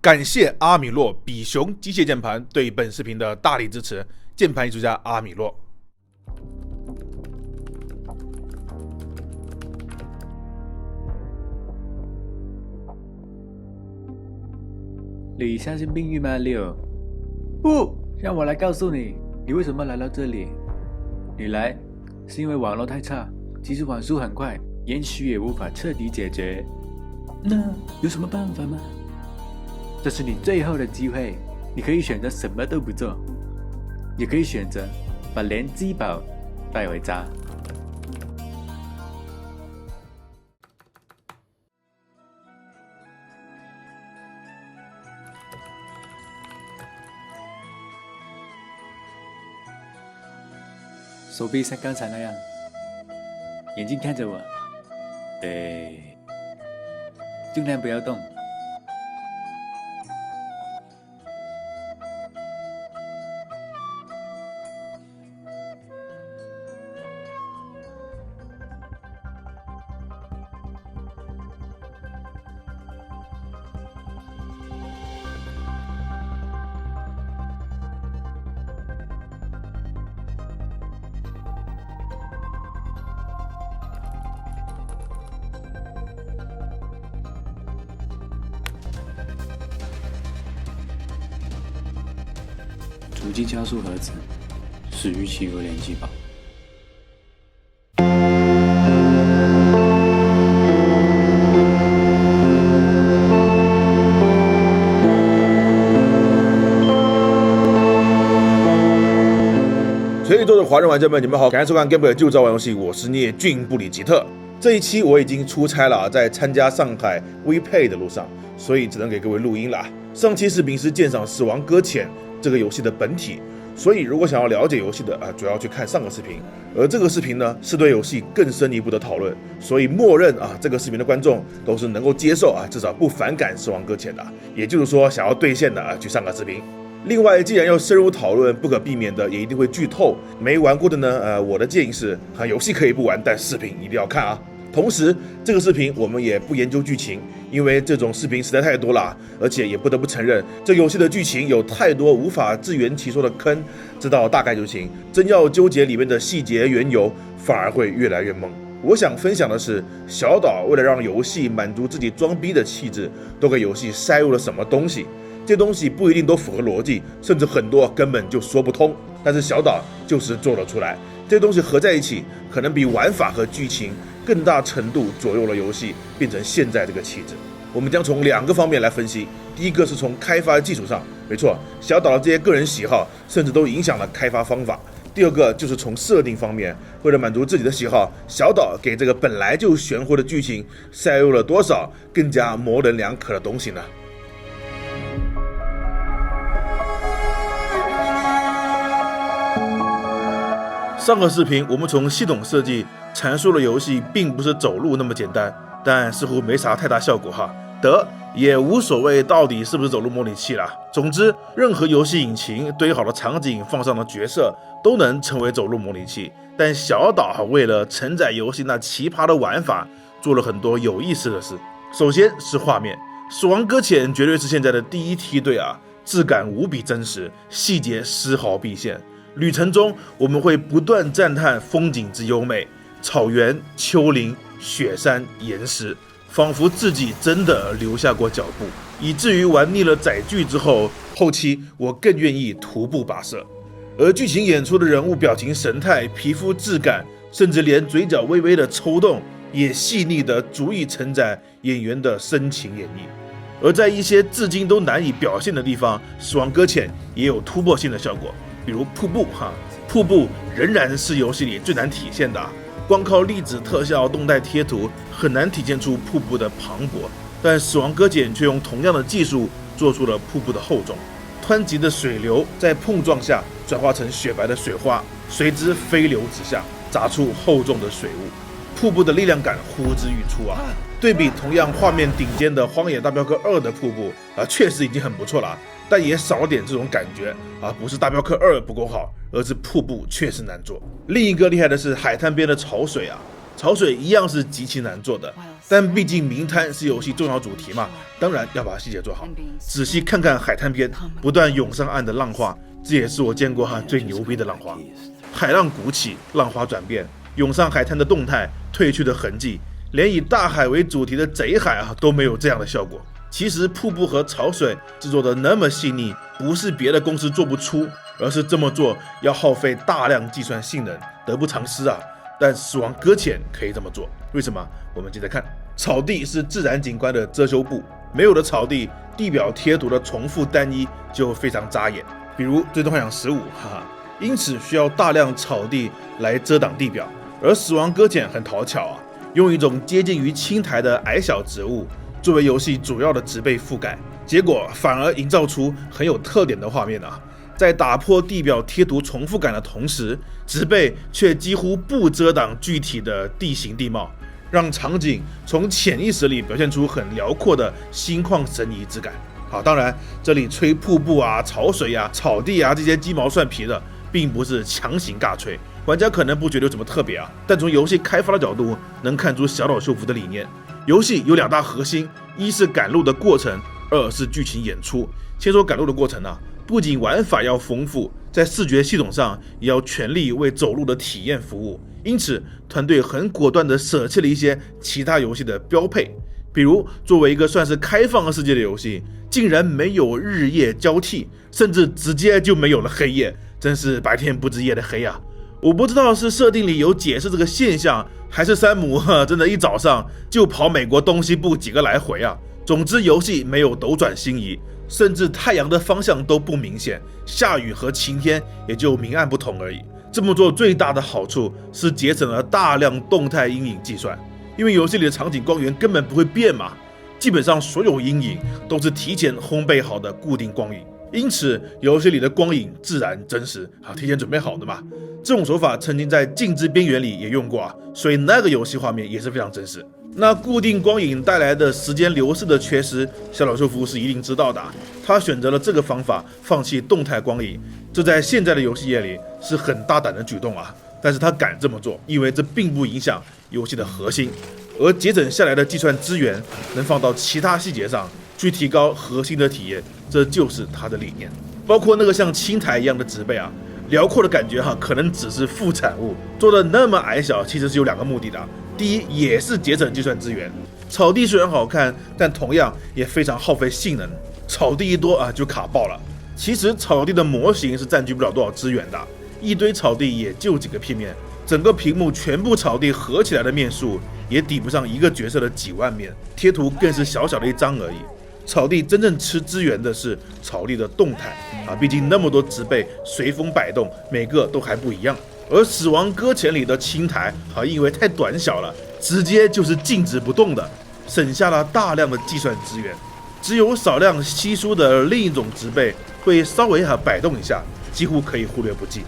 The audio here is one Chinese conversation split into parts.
感谢阿米洛比熊机械键盘对本视频的大力支持，键盘艺术家阿米洛。你相信命运吗，六？不，让我来告诉你，你为什么来到这里。你来是因为网络太差，即使网速很快，延迟也无法彻底解决。那有什么办法吗？这是你最后的机会，你可以选择什么都不做，也可以选择把连机宝带回家。手臂像刚才那样，眼睛看着我，对，尽量不要动。主机加速盒子是预期和联机宝。全宇宙的华人玩家们，你们好，感谢收看 Gamer 就照玩游戏，我是聂俊布里吉特。这一期我已经出差了，在参加上海 WePay 的路上，所以只能给各位录音了。上期视频是鉴赏《死亡搁浅》这个游戏的本体，所以如果想要了解游戏的主要去看上个视频。而这个视频呢，是对游戏更深一步的讨论，所以默认这个视频的观众都是能够接受至少不反感《死亡搁浅》的。也就是说，想要兑现的去上个视频。另外，既然要深入讨论，不可避免的也一定会剧透。没玩过的呢，我的建议是，游戏可以不玩，但视频一定要看啊。同时，这个视频我们也不研究剧情，因为这种视频实在太多了，而且也不得不承认，这游戏的剧情有太多无法自圆其说的坑，知道大概就行。真要纠结里面的细节缘由，反而会越来越懵。我想分享的是，小岛为了让游戏满足自己装逼的气质，都给游戏塞入了什么东西。这东西不一定都符合逻辑，甚至很多根本就说不通，但是小岛就是做了出来。这东西合在一起，可能比玩法和剧情更大程度左右了游戏变成现在这个气质。我们将从2个方面来分析。第一个是从开发技术上，没错，小岛的这些个人喜好甚至都影响了开发方法。第二个就是从设定方面，为了满足自己的喜好，小岛给这个本来就玄乎的剧情塞入了多少更加模棱两可的东西呢？上个视频我们从系统设计阐述了游戏并不是走路那么简单，但似乎没啥太大效果哈。也无所谓到底是不是走路模拟器啦。总之，任何游戏引擎堆好的场景放上的角色都能成为走路模拟器。但小岛为了承载游戏那奇葩的玩法，做了很多有意思的事。首先是画面，《死亡搁浅》绝对是现在的第一梯队质感无比真实，细节丝毫毕现。旅程中，我们会不断赞叹风景之优美，草原、丘陵、雪山、岩石，仿佛自己真的留下过脚步，以至于玩腻了载具之后，后期我更愿意徒步跋涉。而剧情演出的人物表情神态、皮肤质感，甚至连嘴角微微的抽动，也细腻的足以承载演员的深情演绎。而在一些至今都难以表现的地方，《死亡搁浅》也有突破性的效果。比如瀑布瀑布仍然是游戏里最难体现的，光靠粒子特效、动态贴图很难体现出瀑布的磅礴，但死亡搁浅却用同样的技术做出了瀑布的厚重。湍急的水流在碰撞下转化成雪白的水花，随之飞流直下，砸出厚重的水雾。瀑布的力量感呼之欲出对比同样画面顶尖的《荒野大镖客2》的瀑布确实已经很不错了，但也少了点这种感觉不是大镖客2不够好，而是瀑布确实难做。另一个厉害的是海滩边的潮水潮水一样是极其难做的，但毕竟明滩是游戏重要主题嘛，当然要把细节做好。仔细看看海滩边不断涌上岸的浪花，这也是我见过最牛逼的浪花。海浪鼓起，浪花转变，涌上海滩的动态，退去的痕迹，连以大海为主题的贼海都没有这样的效果。其实瀑布和潮水制作的那么细腻，不是别的公司做不出，而是这么做要耗费大量计算性能，得不偿失啊。但死亡搁浅可以这么做，为什么？我们接着看。草地是自然景观的遮羞布，没有了草地，地表贴图的重复单一就非常扎眼。比如最终幻想15，因此需要大量草地来遮挡地表。而死亡搁浅很讨巧啊，用一种接近于青苔的矮小植物作为游戏主要的植被覆盖，结果反而营造出很有特点的画面啊。在打破地表贴图重复感的同时，植被却几乎不遮挡具体的地形地貌，让场景从潜意识里表现出很辽阔的心旷神怡之感。当然这里吹瀑布啊、潮水啊、草地啊这些鸡毛蒜皮的，并不是强行尬吹，玩家可能不觉得有什么特别啊，但从游戏开发的角度能看出小岛秀夫的理念。游戏有2大核心，一是赶路的过程，二是剧情演出。先说赶路的过程不仅玩法要丰富，在视觉系统上也要全力为走路的体验服务。因此团队很果断地舍弃了一些其他游戏的标配，比如作为一个算是开放世界的游戏，竟然没有日夜交替，甚至直接就没有了黑夜，真是白天不知夜的黑啊。我不知道是设定里有解释这个现象，还是山姆真的一早上就跑美国东西部几个来回啊。总之游戏没有斗转星移，甚至太阳的方向都不明显，下雨和晴天也就明暗不同而已。这么做最大的好处是节省了大量动态阴影计算，因为游戏里的场景光源根本不会变嘛，基本上所有阴影都是提前烘焙好的固定光影，因此游戏里的光影自然真实提前准备好的嘛。这种手法曾经在《镜之边缘》里也用过所以那个游戏画面也是非常真实。那固定光影带来的时间流逝的缺失，小岛秀夫是一定知道的，他选择了这个方法，放弃动态光影，这在现在的游戏业里是很大胆的举动但是他敢这么做，因为这并不影响游戏的核心，而节省下来的计算资源能放到其他细节上去提高核心的体验，这就是他的理念。包括那个像青苔一样的植被辽阔的感觉可能只是副产物，做的那么矮小其实是有2个目的的。第一，也是节省计算资源。草地虽然好看，但同样也非常耗费性能，草地一多就卡爆了。其实草地的模型是占据不了多少资源的，一堆草地也就几个片面，整个屏幕全部草地合起来的面数也抵不上一个角色的几万面，贴图更是小小的一张而已。草地真正吃资源的是草地的动态毕竟那么多植被随风摆动，每个都还不一样。而死亡搁浅里的青苔因为太短小了，直接就是静止不动的，省下了大量的计算资源。只有少量稀疏的另一种植被会稍微摆动一下，几乎可以忽略不计。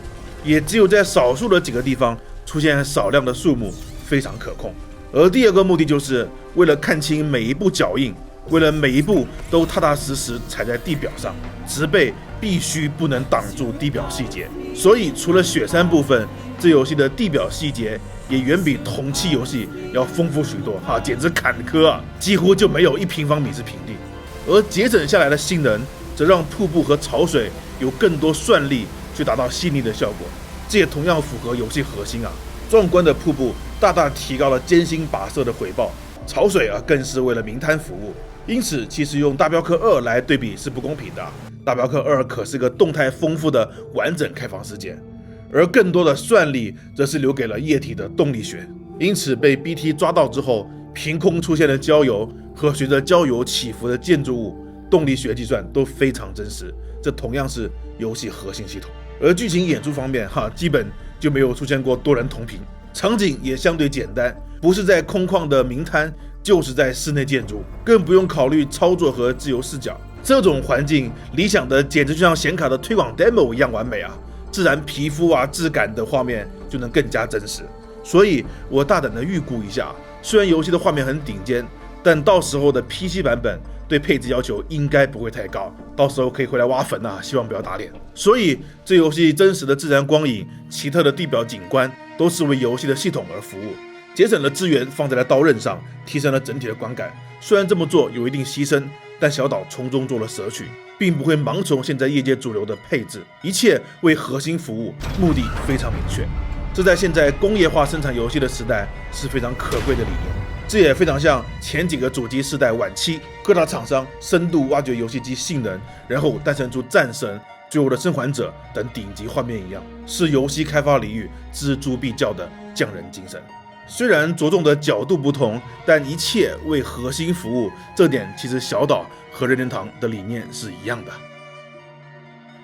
也只有在少数的几个地方出现少量的树木，非常可控。而第2个目的就是为了看清每一步脚印，为了每一步都踏踏实实踩在地表上，植被必须不能挡住地表细节。所以除了雪山部分，这游戏的地表细节也远比同期游戏要丰富许多简直坎坷几乎就没有1平方米是平地。而节省下来的性能则让瀑布和潮水有更多算力去达到细腻的效果，这也同样符合游戏核心壮观的瀑布大大提高了艰辛跋涉的回报，潮水更是为了明滩服务。因此其实用大镖客2来对比是不公平的，大镖客2可是个动态丰富的完整开放世界，而更多的算力则是留给了液体的动力学。因此被 BT 抓到之后，凭空出现的郊游和随着郊游起伏的建筑物，动力学计算都非常真实，这同样是游戏核心系统。而剧情演出方面基本就没有出现过多人同屏，场景也相对简单，不是在空旷的明滩，就是在室内建筑，更不用考虑操作和自由视角。这种环境理想的简直就像显卡的推广 demo 一样完美自然皮肤质感的画面就能更加真实。所以我大胆的预估一下，虽然游戏的画面很顶尖，但到时候的 PC 版本对配置要求应该不会太高，到时候可以回来挖坟希望不要打脸。所以这游戏真实的自然光影、奇特的地表景观都是为游戏的系统而服务。节省了资源放在了刀刃上，提升了整体的观感。虽然这么做有一定牺牲，但小岛从中做了舍取，并不会盲从现在业界主流的配置，一切为核心服务，目的非常明确。这在现在工业化生产游戏的时代是非常可贵的理念。这也非常像前几个主机世代晚期各大厂商深度挖掘游戏机性能，然后诞生出战神、最后的生还者等顶级画面一样，是游戏开发领域锱铢必较的匠人精神。虽然着重的角度不同，但一切为核心服务，这点其实小岛和任天堂的理念是一样的。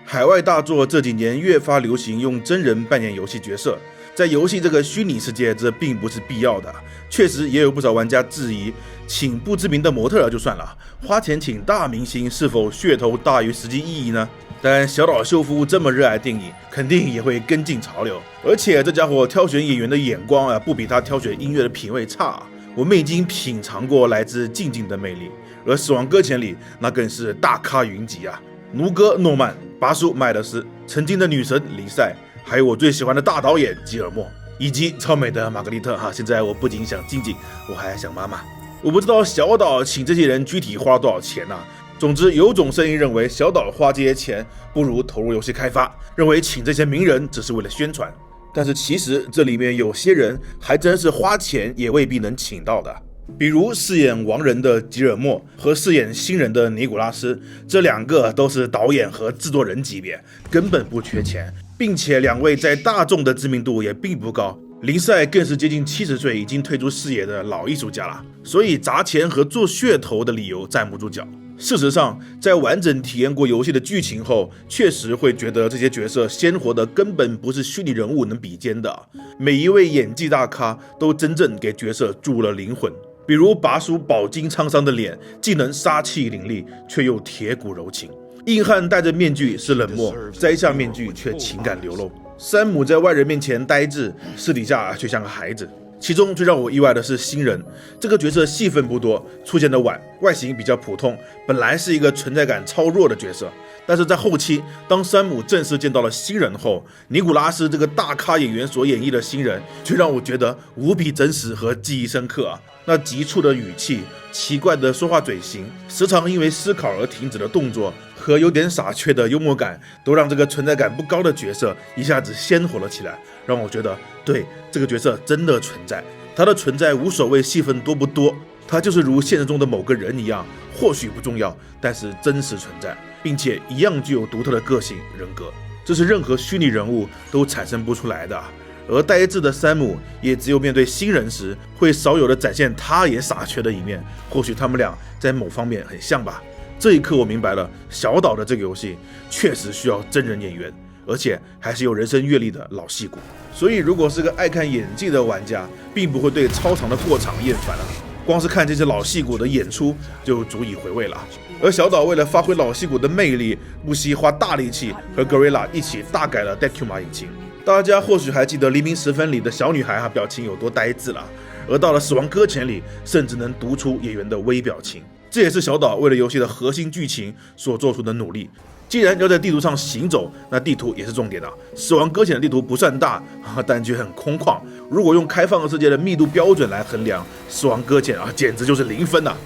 海外大作这几年越发流行用真人扮演游戏角色，在游戏这个虚拟世界，这并不是必要的。确实也有不少玩家质疑，请不知名的模特就算了，花钱请大明星是否噱头大于实际意义呢？但小岛秀夫这么热爱电影，肯定也会跟进潮流。而且这家伙挑选演员的眼光不比他挑选音乐的品味差。我们已经品尝过来自静静的魅力，而《死亡搁浅》里那更是大咖云集啊！奴哥诺曼、拔叔麦德斯、曾经的女神黎塞，还有我最喜欢的大导演吉尔莫，以及超美的玛格丽特哈。现在我不仅想静静，我还想妈妈。我不知道小岛请这些人具体花了多少钱啊。总之，有种声音认为小岛花这些钱不如投入游戏开发，认为请这些名人只是为了宣传。但是其实这里面有些人还真是花钱也未必能请到的。比如饰演亡人的吉尔莫和饰演新人的尼古拉斯，这两个都是导演和制作人级别，根本不缺钱，并且两位在大众的知名度也并不高。林赛更是接近70岁，已经退出视野的老艺术家了，所以砸钱和做噱头的理由站不住脚。事实上，在完整体验过游戏的剧情后，确实会觉得这些角色鲜活的根本不是虚拟人物能比肩的。每一位演技大咖都真正给角色注入了灵魂，比如拔叔饱经沧桑的脸，既能杀气凌厉，却又铁骨柔情。硬汉戴着面具是冷漠，摘下面具却情感流露。山姆在外人面前呆滞，私底下却像个孩子。其中最让我意外的是新人这个角色，戏份不多，出现的晚，外形比较普通，本来是一个存在感超弱的角色。但是在后期，当山姆正式见到了新人后，尼古拉斯这个大咖演员所演绎的新人，却让我觉得无比真实和记忆深刻啊！那急促的语气、奇怪的说话嘴型、时常因为思考而停止的动作和有点傻缺的幽默感，都让这个存在感不高的角色一下子鲜活了起来，让我觉得对这个角色真的存在。他的存在无所谓戏份多不多，他就是如现实中的某个人一样，或许不重要，但是真实存在，并且一样具有独特的个性人格，这是任何虚拟人物都产生不出来的。而呆滞的山姆也只有面对新人时，会少有的展现他也傻缺的一面。或许他们俩在某方面很像吧。这一刻我明白了，小岛的这个游戏确实需要真人演员，而且还是有人生阅历的老戏骨。所以如果是个爱看演技的玩家，并不会对超长的过场厌烦了，光是看这些老戏骨的演出就足以回味了。而小岛为了发挥老戏骨的魅力，不惜花大力气和 Gorilla 一起大改了 Decuma 引擎。大家或许还记得《黎明时分》里的小女孩表情有多呆滞了，而到了《死亡搁浅》里，甚至能读出演员的微表情。这也是小岛为了游戏的核心剧情所做出的努力。既然要在地图上行走，那地图也是重点的。死亡搁浅的地图不算大，但却很空旷。如果用开放世界的密度标准来衡量，死亡搁浅简直就是0分呐！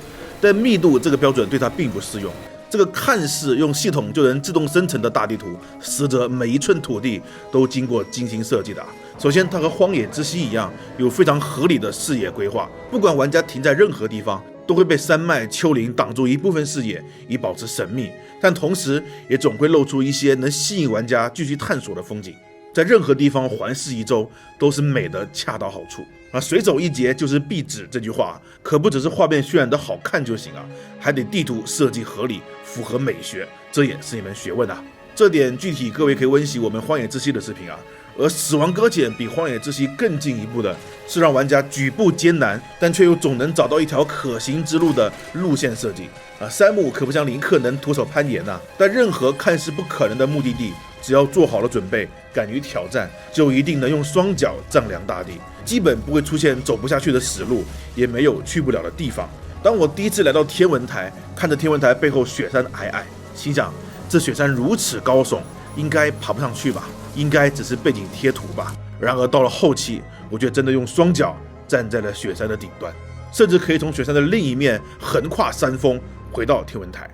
但密度这个标准对它并不适用。这个看似用系统就能自动生成的大地图，实则每一寸土地都经过精心设计的。首先，它和荒野之息一样，有非常合理的视野规划，不管玩家停在任何地方，都会被山脉、丘陵挡住一部分视野，以保持神秘，但同时也总会露出一些能吸引玩家继续探索的风景。在任何地方环视一周，都是美的恰到好处。随手一截就是壁纸这句话，可不只是画面渲染的好看就行啊，还得地图设计合理，符合美学，这也是一门学问啊。这点具体各位可以温习我们荒野之息的视频啊。而死亡搁浅比荒野之息更进一步的是让玩家举步艰难，但却又总能找到一条可行之路的路线设计啊。山姆可不像林克能徒手攀岩但任何看似不可能的目的地，只要做好了准备，敢于挑战，就一定能用双脚丈量大地，基本不会出现走不下去的死路，也没有去不了的地方。当我第一次来到天文台，看着天文台背后雪山皑皑，心想这雪山如此高耸，应该爬不上去吧，应该只是背景贴图吧。然而到了后期，我觉得真的用双脚站在了雪山的顶端，甚至可以从雪山的另一面横跨山峰回到天文台。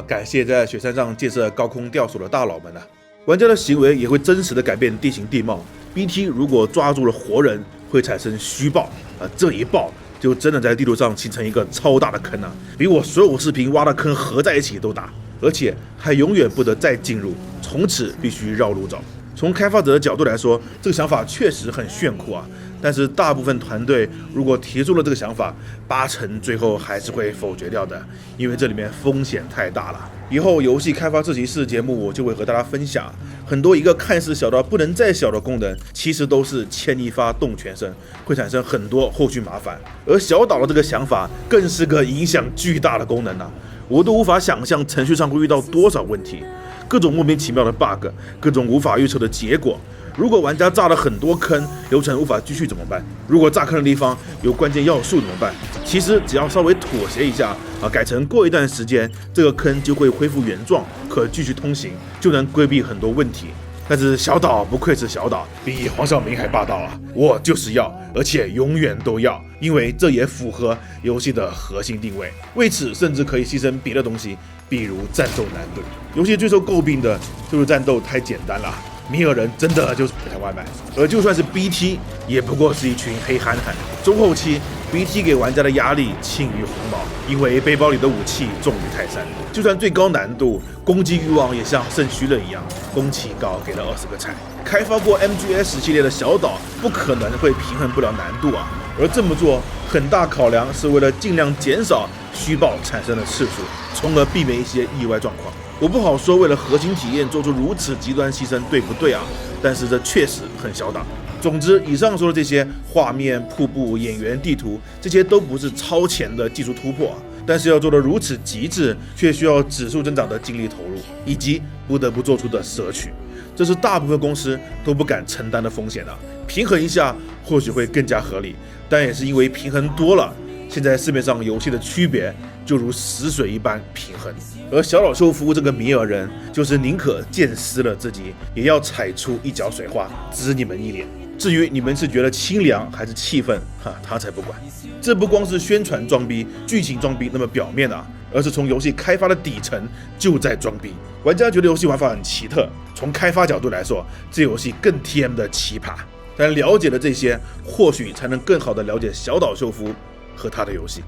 感谢在雪山上建设高空吊索的大佬们啊！玩家的行为也会真实的改变地形地貌。BT 如果抓住了活人，会产生虚爆，这一爆就真的在地图上形成一个超大的坑啊，比我所有视频挖的坑合在一起都大，而且还永远不得再进入，从此必须绕路找。从开发者的角度来说，这个想法确实很炫酷啊，但是大部分团队如果提出了这个想法，80%最后还是会否决掉的，因为这里面风险太大了。以后游戏开发自习室节目我就会和大家分享很多一个看似小到不能再小的功能，其实都是牵一发动全身，会产生很多后续麻烦。而小岛的这个想法更是个影响巨大的功能啊，我都无法想象程序上会遇到多少问题，各种莫名其妙的 bug， 各种无法预测的结果。如果玩家炸了很多坑，流程无法继续怎么办？如果炸坑的地方有关键要素怎么办？其实只要稍微妥协一下改成过一段时间这个坑就会恢复原状，可继续通行，就能规避很多问题。但是小岛不愧是小岛，比黄晓明还霸道啊！我就是要，而且永远都要，因为这也符合游戏的核心定位。为此，甚至可以牺牲别的东西，比如战斗难度。游戏最受诟病的就是战斗太简单了，米尔人真的就是配外卖，而就算是 BT， 也不过是一群黑憨憨。中后期 BT 给玩家的压力轻于红毛，因为背包里的武器重于泰山。就算最高难度，攻击欲望也像圣虚人一样，宫崎高给了20个菜。开发过 MGS 系列的小岛不可能会平衡不了难度啊，而这么做很大考量是为了尽量减少虚爆产生的次数，从而避免一些意外状况。我不好说为了核心体验做出如此极端牺牲对不对啊，但是这确实很小岛。总之，以上说的这些画面、瀑布、演员、地图，这些都不是超前的技术突破但是要做得如此极致，却需要指数增长的精力投入，以及不得不做出的舍取，这是大部分公司都不敢承担的风险啊。平衡一下或许会更加合理，但也是因为平衡多了，现在市面上游戏的区别就如死水一般平衡。而小岛秀夫这个米尔人，就是宁可见湿了自己，也要踩出一脚水花，滋你们一脸。至于你们是觉得清凉还是气愤，他才不管。这不光是宣传装逼、剧情装逼那么表面啊，而是从游戏开发的底层就在装逼。玩家觉得游戏玩法很奇特，从开发角度来说，这游戏更 TM 的奇葩。但了解了这些，或许才能更好的了解小岛秀夫和他的游戏。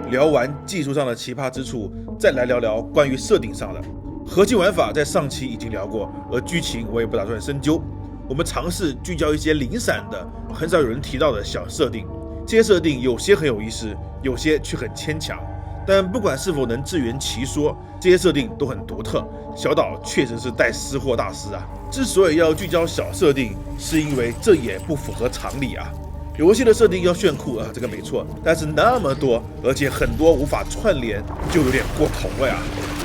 聊完技术上的奇葩之处，再来聊聊关于设定上的。核心玩法在上期已经聊过，而剧情我也不打算深究。我们尝试聚焦一些零散的、很少有人提到的小设定。这些设定有些很有意思，有些却很牵强。但不管是否能自圆其说，这些设定都很独特。小岛确实是带私货大师啊！之所以要聚焦小设定，是因为这也不符合常理啊。游戏的设定要炫酷这个没错，但是那么多，而且很多无法串联，就有点过头了呀。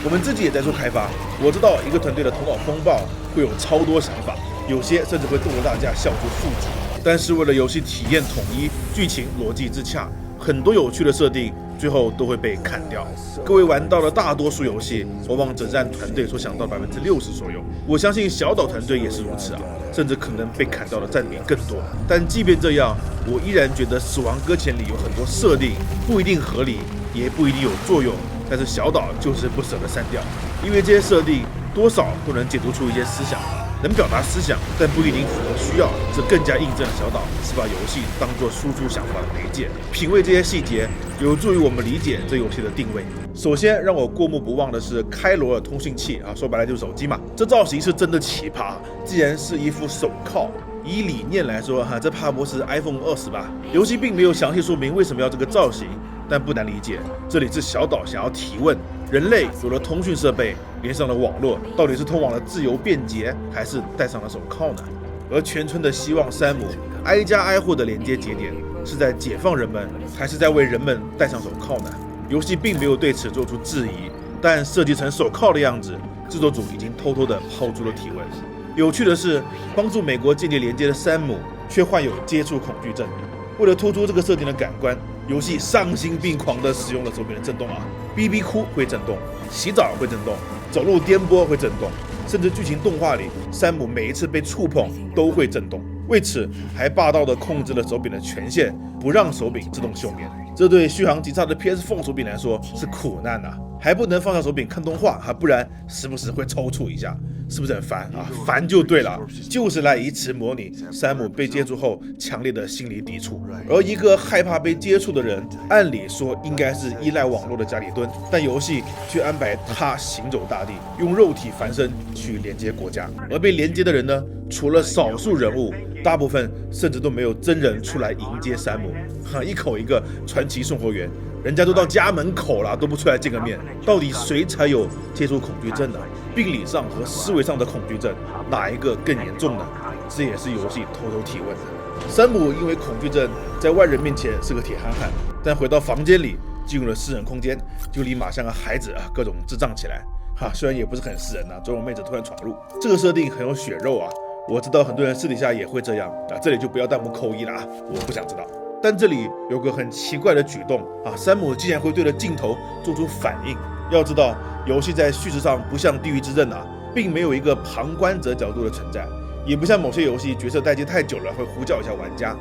我们自己也在做开发，我知道一个团队的头脑风暴会有超多想法，有些甚至会动得大家笑出腹肌。但是为了游戏体验统一、剧情逻辑自洽，很多有趣的设定最后都会被砍掉。各位玩到了大多数游戏，往往只占团队所想到的60%左右。我相信小岛团队也是如此甚至可能被砍掉的占比更多。但即便这样，我依然觉得《死亡搁浅》里有很多设定不一定合理，也不一定有作用，但是小岛就是不舍得删掉，因为这些设定多少都能解读出一些思想。能表达思想，但不一定符合需要，这更加印证了小岛是把游戏当作输出想法的媒介。品味这些细节，有助于我们理解这游戏的定位。首先让我过目不忘的是开罗尔通讯器说白了就是手机嘛。这造型是真的奇葩，既然是一副手铐，以理念来说这怕不是 iPhone 20吧？游戏并没有详细说明为什么要这个造型，但不难理解，这里是小岛想要提问：人类有了通讯设备，连上了网络，到底是通往了自由便捷，还是戴上了手铐呢？而全村的希望山姆挨家挨户的连接节点，是在解放人们，还是在为人们戴上手铐呢？游戏并没有对此做出质疑，但设计成手铐的样子，制作组已经偷偷地抛出了提问。有趣的是，帮助美国间谍连接的山姆却患有接触恐惧症。为了突出这个设定的感官，游戏丧心病狂地使用了手柄的震动啊，哔哔哭会震动，洗澡会震动，走路颠簸会震动，甚至剧情动画里山姆每一次被触碰都会震动。为此还霸道地控制了手柄的权限，不让手柄自动休眠。这对续航极差的 PS4 手柄来说是苦难啊，还不能放下手柄看动画啊，不然时不时会抽搐一下，是不是很烦啊？烦就对了，就是来以此模拟山姆被接触后强烈的心理抵触。而一个害怕被接触的人，按理说应该是依赖网络的家里蹲，但游戏却安排他行走大地，用肉体凡身去连接国家。而被连接的人呢，除了少数人物，大部分甚至都没有真人出来迎接山姆，一口一个传奇送货员，人家都到家门口了，都不出来见个面。到底谁才有接触恐惧症呢？病理上和思维上的恐惧症，哪一个更严重呢？这也是游戏偷偷提问的。山姆因为恐惧症，在外人面前是个铁憨憨，但回到房间里，进入了私人空间，就立马像个孩子啊，各种智障起来。虽然也不是很私人啊，总有妹子突然闯入，这个设定很有血肉啊。我知道很多人私底下也会这样啊，这里就不要弹幕扣一了啊，我不想知道。但这里有个很奇怪的举动啊，山姆竟然会对着镜头做出反应。要知道，游戏在叙事上不像《地狱之刃》啊，并没有一个旁观者角度的存在，也不像某些游戏角色待机太久了会呼叫一下玩家。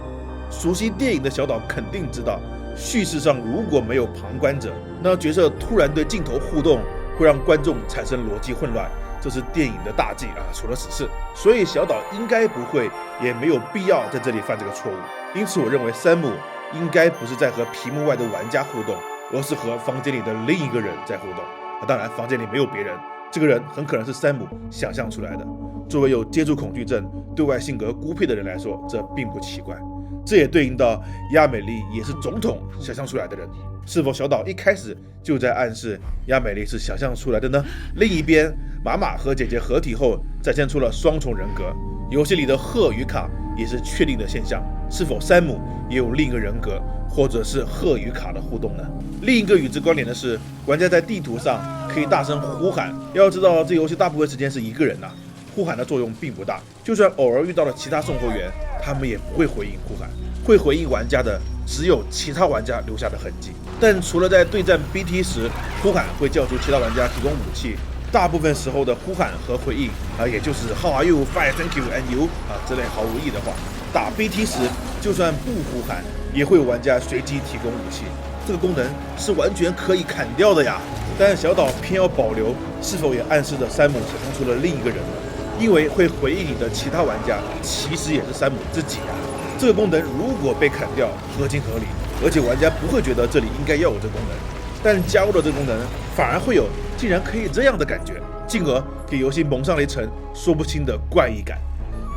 熟悉电影的小岛肯定知道，叙事上如果没有旁观者，那角色突然对镜头互动，会让观众产生逻辑混乱。这是电影的大忌啊，除了死侍，所以小岛应该不会，也没有必要在这里犯这个错误。因此，我认为山姆应该不是在和屏幕外的玩家互动，而是和房间里的另一个人在互动。当然，房间里没有别人，这个人很可能是山姆想象出来的。作为有接触恐惧症、对外性格孤僻的人来说，这并不奇怪。这也对应到亚美丽也是总统想象出来的人。是否小岛一开始就在暗示亚美丽是想象出来的呢？另一边，玛玛和姐姐合体后展现出了双重人格，游戏里的赫与卡也是确定的现象。是否山姆也有另一个人格，或者是赫与卡的互动呢？另一个与之关联的是，玩家在地图上可以大声呼喊。要知道，这游戏大部分时间是一个人啊，呼喊的作用并不大。就算偶尔遇到了其他送货员，他们也不会回应呼喊，会回应玩家的只有其他玩家留下的痕迹。但除了在对战 BT 时，呼喊会叫出其他玩家提供武器，大部分时候的呼喊和回应也就是 How are you? Fine, thank you, and you 之类毫无意义的话。打 BT 时，就算不呼喊，也会有玩家随机提供武器，这个功能是完全可以砍掉的呀。但小岛偏要保留，是否也暗示着山姆想象出了另一个人呢？因为会回应你的其他玩家，其实也是山姆自己啊。这个功能如果被砍掉，合情合理，而且玩家不会觉得这里应该要有这个功能。但加入了这个功能，反而会有竟然可以这样的感觉，进而给游戏蒙上了一层说不清的怪异感。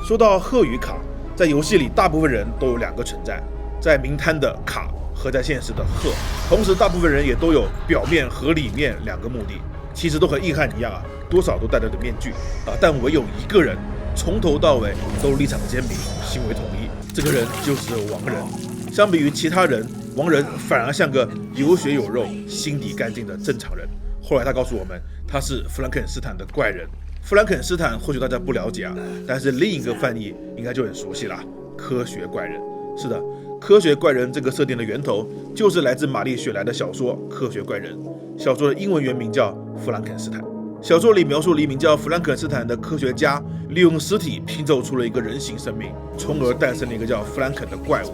说到赫与卡，在游戏里大部分人都有两个存在，在明摊的卡和在现实的赫，同时大部分人也都有表面和里面两个目的，其实都和硬汉一样啊，多少都戴着面具啊，但唯有一个人从头到尾都立场鲜明，行为统一，这个人就是王仁。相比于其他人，王仁反而像个有血有肉、心底干净的正常人。后来他告诉我们，他是弗兰肯斯坦的怪人。弗兰肯斯坦或许大家不了解啊，但是另一个翻译应该就很熟悉啦，科学怪人。是的，科学怪人这个设定的源头就是来自玛丽雪莱的小说《科学怪人》，小说的英文原名叫弗兰肯斯坦。小说里描述了一名叫弗兰肯斯坦的科学家，利用尸体拼凑出了一个人形生命，从而诞生了一个叫弗兰肯的怪物。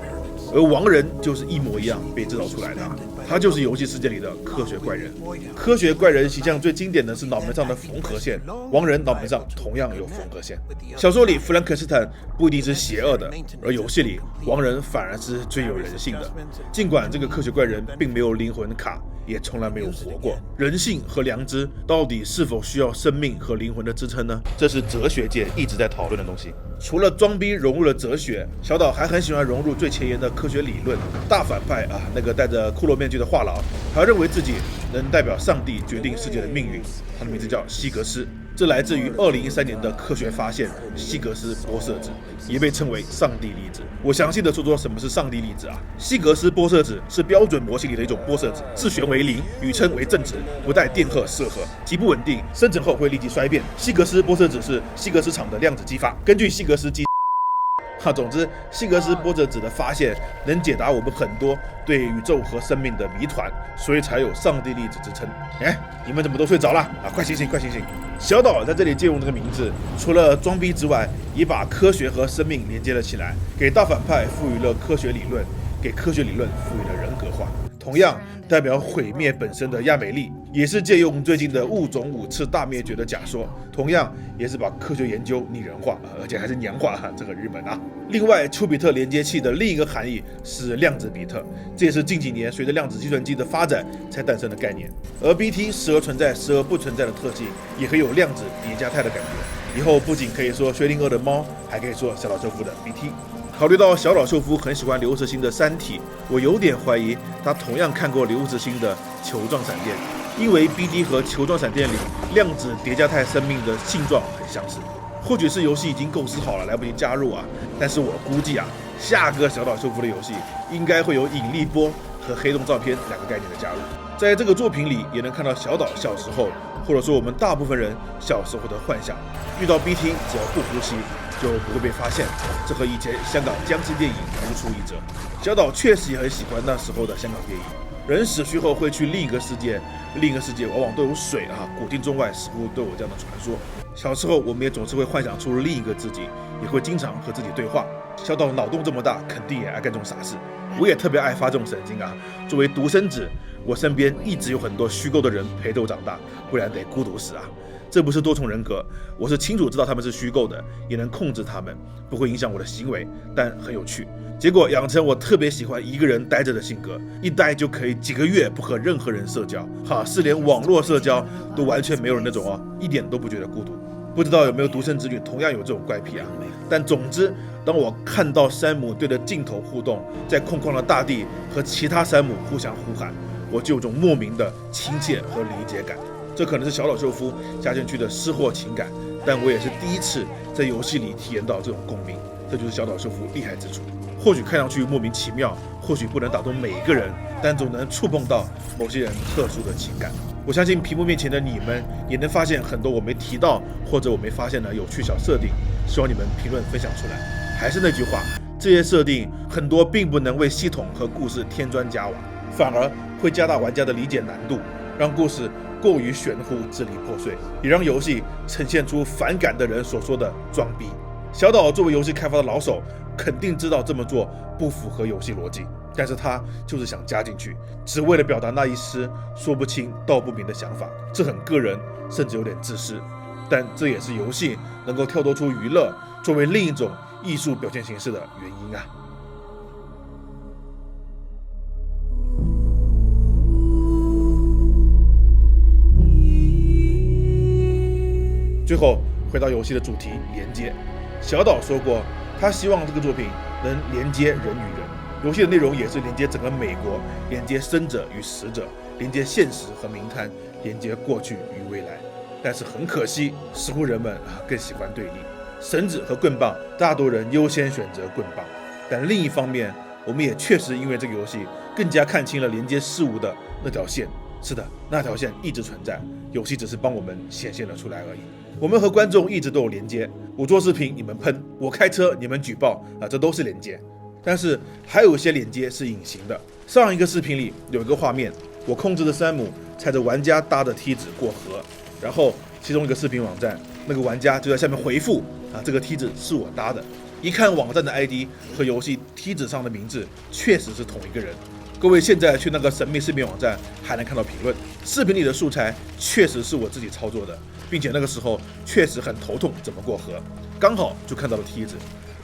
而王仁就是一模一样被制造出来的，他就是游戏世界里的科学怪人。科学怪人形象最经典的是脑门上的缝合线，王仁脑门上同样有缝合线。小说里弗兰肯斯坦不一定是邪恶的，而游戏里王仁反而是最有人性的。尽管这个科学怪人并没有灵魂卡，也从来没有活过，人性和良知到底是否需要生命和灵魂的支撑呢？这是哲学界一直在讨论的东西。除了装逼融入了哲学，小岛还很喜欢融入最前沿的科学理论。大反派那个戴着骷髅面具的话痨，他认为自己能代表上帝决定世界的命运，他的名字叫希格斯。这来自于2013年的科学发现希格斯玻色子，也被称为上帝粒子。我详细的说说什么是上帝粒子啊。希格斯玻色子是标准模型里的一种玻色子，自旋为零，宇称为正值，不带电荷射核，极不稳定，生成后会立即衰变。希格斯玻色子是希格斯场的量子激发，根据希格斯激总之，希格斯波折子的发现能解答我们很多对宇宙和生命的谜团，所以才有上帝粒子之称。你们怎么都睡着了快醒醒，快醒醒！小岛在这里借用这个名字，除了装逼之外，也把科学和生命连接了起来，给大反派赋予了科学理论，给科学理论赋予了人格化。同样代表毁灭本身的亚美利，也是借用最近的物种5次大灭绝的假说，同样也是把科学研究拟人化，而且还是娘化这个日本另外，丘比特连接器的另一个含义是量子比特，这也是近几年随着量子计算机的发展才诞生的概念。而 BT 时而存在时而不存在的特性，也可以有量子叠加态的感觉。以后不仅可以说薛定谔的猫，还可以说小岛秀夫的 BT。考虑到小岛秀夫很喜欢刘慈欣的《三体》，我有点怀疑他同样看过刘慈欣的《球状闪电》，因为 BT 和《球状闪电》里量子叠加态生命的性状很相似。或许是游戏已经构思好了，来不及加入但是我估计下个小岛秀夫的游戏应该会有引力波和黑洞照片2个概念的加入。在这个作品里，也能看到小岛小时候，或者说我们大部分人小时候的幻想。遇到 BT， 只要不呼吸，就不会被发现。这和以前香港僵尸电影如出一辙。小岛确实也很喜欢那时候的香港电影。人死去后会去另一个世界，另一个世界往往都有水古今中外似乎都有这样的传说。小时候我们也总是会幻想出另一个自己，也会经常和自己对话。小岛脑洞这么大，肯定也爱干这种傻事。我也特别爱发这种神经作为独生子，我身边一直有很多虚构的人陪着我长大，不然得孤独死这不是多重人格，我是清楚知道他们是虚构的，也能控制他们，不会影响我的行为，但很有趣。结果养成我特别喜欢一个人待着的性格，一待就可以几个月不和任何人社交，是连网络社交都完全没有人那种一点都不觉得孤独。不知道有没有独生子女同样有这种怪癖但总之，当我看到山姆对着镜头互动，在空旷的大地和其他山姆互相呼喊，我就有种莫名的亲切和理解感。这可能是小岛秀夫加进去的失货情感，但我也是第一次在游戏里体验到这种共鸣，这就是小岛秀夫厉害之处。或许看上去莫名其妙，或许不能打动每一个人，但总能触碰到某些人特殊的情感。我相信屏幕面前的你们也能发现很多我没提到或者我没发现的有趣小设定，希望你们评论分享出来。还是那句话，这些设定很多并不能为系统和故事添砖加瓦，反而会加大玩家的理解难度，让故事过于玄乎支离破碎，也让游戏呈现出反感的人所说的装逼。小岛作为游戏开发的老手，肯定知道这么做不符合游戏逻辑，但是他就是想加进去，只为了表达那一丝说不清道不明的想法。这很个人，甚至有点自私，但这也是游戏能够跳脱出娱乐作为另一种艺术表现形式的原因最后回到游戏的主题，连接。小岛说过，他希望这个作品能连接人与人。游戏的内容也是连接整个美国，连接生者与死者，连接现实和名摊，连接过去与未来。但是很可惜，似乎人们更喜欢对立，绳子和棍棒，大多人优先选择棍棒。但另一方面，我们也确实因为这个游戏更加看清了连接事物的那条线。是的，那条线一直存在，游戏只是帮我们显现了出来而已。我们和观众一直都有连接，我做视频你们喷，我开车你们举报这都是连接。但是还有一些连接是隐形的。上一个视频里有一个画面，我控制的山姆踩着玩家搭的梯子过河，然后其中一个视频网站那个玩家就在下面回复这个梯子是我搭的。一看网站的 ID 和游戏梯子上的名字确实是同一个人。各位现在去那个神秘视频网站还能看到评论，视频里的素材确实是我自己操作的，并且那个时候确实很头痛怎么过河，刚好就看到了梯子。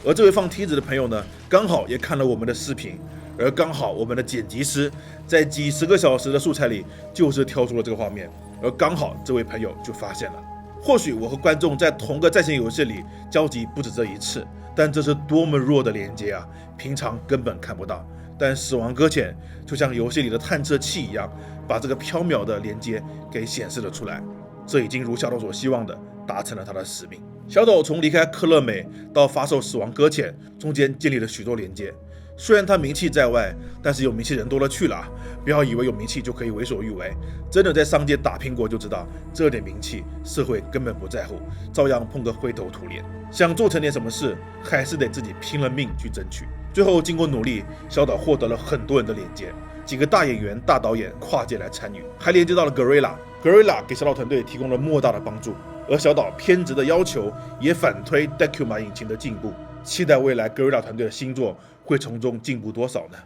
而这位放梯子的朋友呢，刚好也看了我们的视频，而刚好我们的剪辑师在几十个小时的素材里就是挑出了这个画面，而刚好这位朋友就发现了。或许我和观众在同个在线游戏里交集不止这一次，但这是多么弱的连接平常根本看不到。但死亡搁浅就像游戏里的探测器一样，把这个缥缈的连接给显示了出来。这已经如小岛所希望的达成了他的使命。小岛从离开克乐美到发售死亡搁浅中间建立了许多连接，虽然他名气在外，但是有名气人多了去了，不要以为有名气就可以为所欲为。真的在商界打拼过就知道，这点名气社会根本不在乎，照样碰个灰头土脸。想做成点什么事，还是得自己拼了命去争取。最后经过努力，小岛获得了很多人的连接，几个大演员、大导演跨界来参与，还连接到了 Guerrilla 给小岛团队提供了莫大的帮助。而小岛偏执的要求也反推 Decuma 引擎的进步，期待未来 Guerrilla 团队的新作会从中进步多少呢？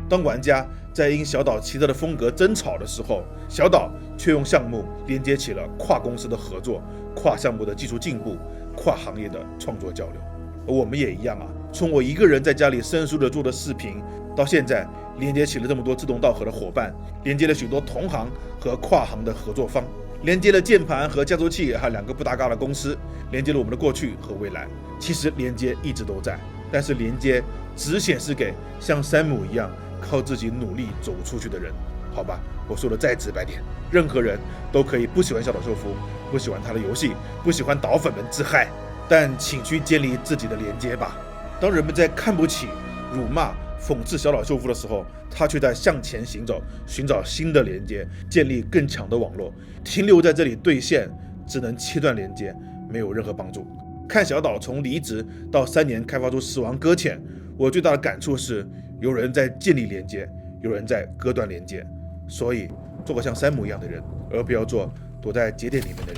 当玩家在因小岛奇特的风格争吵的时候，小岛却用项目连接起了跨公司的合作、跨项目的技术进步、跨行业的创作交流。而我们也一样啊，从我一个人在家里生疏的做的视频，到现在连接起了这么多志同道合的伙伴，连接了许多同行和跨行的合作方，连接了键盘和加速器还两个不搭嘎的公司，连接了我们的过去和未来。其实连接一直都在，但是连接只显示给像山姆一样靠自己努力走出去的人。好吧，我说的再直白点，任何人都可以不喜欢小岛秀夫，不喜欢他的游戏，不喜欢岛粉们自嗨，但请去建立自己的连接吧。当人们在看不起、辱骂、讽刺小岛秀夫的时候，他却在向前行走，寻找新的连接，建立更强的网络。停留在这里兑现，只能切断连接，没有任何帮助。看小岛从离职到3年开发出死亡搁浅，我最大的感触是，有人在建立连接，有人在割断连接。所以做个像山姆一样的人，而不要做躲在节点里面的人。